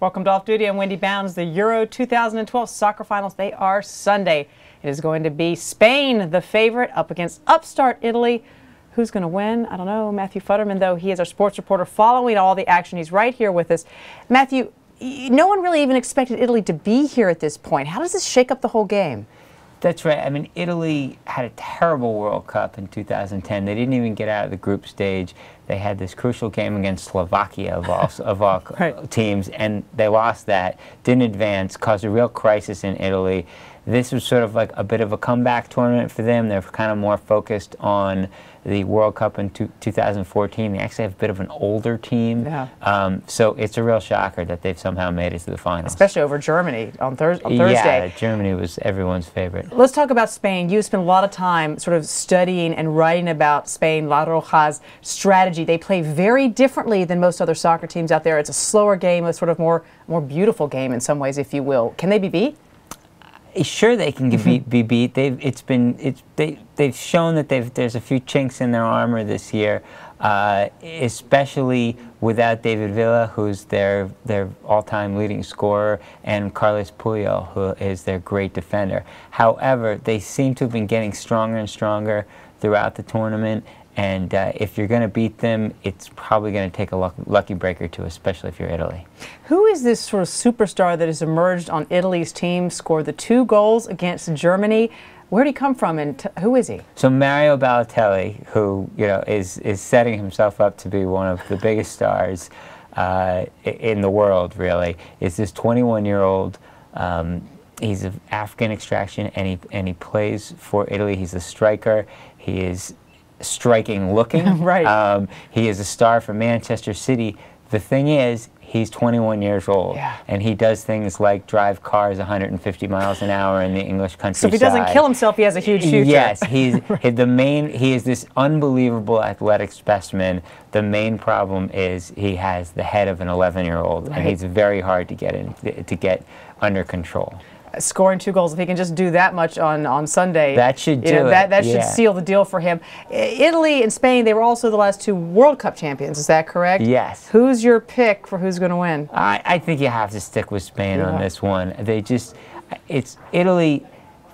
Welcome to Off Duty. I'm Wendy Bounds. The Euro 2012 soccer finals, they are Sunday. It is going to be Spain, the favorite, up against upstart Italy. Who's going to win? I don't know. Matthew Futterman, though, he is our sports reporter following all the action. He's right here with us. Matthew, no one really even expected Italy to be here at this point. How does this shake up the whole game? That's right. I mean, Italy had a terrible World Cup in 2010. They didn't even get out of the group stage. They had this crucial game against Slovakia of all right. teams, and they lost that, didn't advance, caused a real crisis in Italy. This was sort of like a bit of a comeback tournament for them. They're kind of more focused on the World Cup in 2014. They actually have a bit of an older team. Yeah. So it's a real shocker that they've somehow made it to the finals. Especially over Germany on Thursday. Yeah, Germany was everyone's favorite. Let's talk about Spain. You spent a lot of time sort of studying and writing about Spain, La Roja's strategy. They play very differently than most other soccer teams out there. It's a slower game, a sort of more beautiful game in some ways, if you will. Can they be beat? Sure, they can be beat. They've shown that there's a few chinks in their armor this year, especially without David Villa, who's their all-time leading scorer, and Carles Puyol, who is their great defender. However, they seem to have been getting stronger and stronger throughout the tournament. And if you're going to beat them, it's probably going to take a lucky break or two, especially if you're Italy. Who is this sort of superstar that has emerged on Italy's team, scored the 2 goals against Germany? Where did he come from, and who is he? So Mario Balotelli, who is setting himself up to be one of the biggest stars in the world, really, is this 21-year-old. He's of African extraction, and he plays for Italy. He's a striker. He is striking looking. Right. He is a star for Manchester City. The thing is, he's 21 years old, yeah. And he does things like drive cars 150 miles an hour in the English countryside. So if he doesn't kill himself, he has a huge future. Yes, he's he is this unbelievable athletic specimen. The main problem is he has the head of an 11-year-old, right. And he's very hard to get under control. Scoring 2 goals, if he can just do that much on Sunday, that should do it. That should seal the deal for him. Italy and Spain, they were also the last 2 World Cup champions, is that correct? Yes. Who's your pick for who's going to win? I think you have to stick with Spain on this one. Italy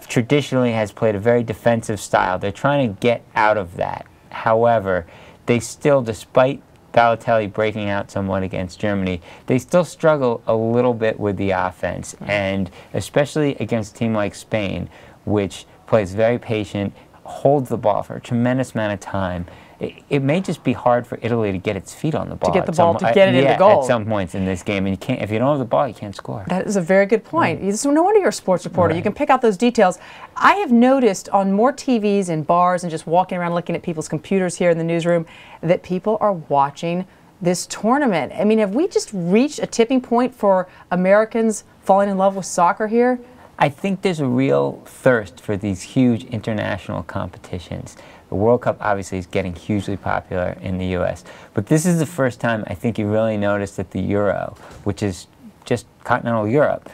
traditionally has played a very defensive style. They're trying to get out of that. However, they still, despite Balotelli breaking out somewhat against Germany, they still struggle a little bit with the offense, and especially against a team like Spain, which plays very patient, holds the ball for a tremendous amount of time. It may just be hard for Italy to get its feet on the ball. To get the ball, to get it in the goal. At some points in this game, and you can't. If you don't have the ball, you can't score. That is a very good point. Right. No wonder you're a sports reporter. Right. You can pick out those details. I have noticed on more TVs and bars and just walking around looking at people's computers here in the newsroom that people are watching this tournament. I mean, have we just reached a tipping point for Americans falling in love with soccer here? I think there's a real thirst for these huge international competitions. The World Cup obviously is getting hugely popular in the U.S., but this is the first time I think you really notice that the Euro, which is just continental Europe,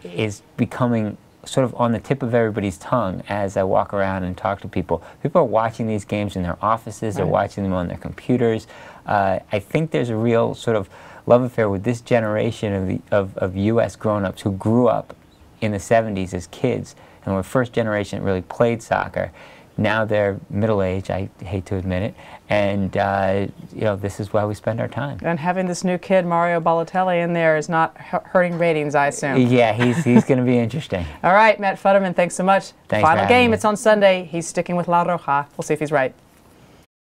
is becoming sort of on the tip of everybody's tongue as I walk around and talk to people. People are watching these games in their offices, they're watching them on their computers. I think there's a real sort of love affair with this generation of U.S. grown-ups who grew up in the 70s as kids and were first generation that really played soccer. Now they're middle-aged, I hate to admit it, and this is why we spend our time. And having this new kid, Mario Balotelli, in there is not hurting ratings, I assume. Yeah, he's going to be interesting. All right, Matt Futterman, thanks so much. Thanks Final game, me. it's on Sunday. He's sticking with La Roja. We'll see if he's right.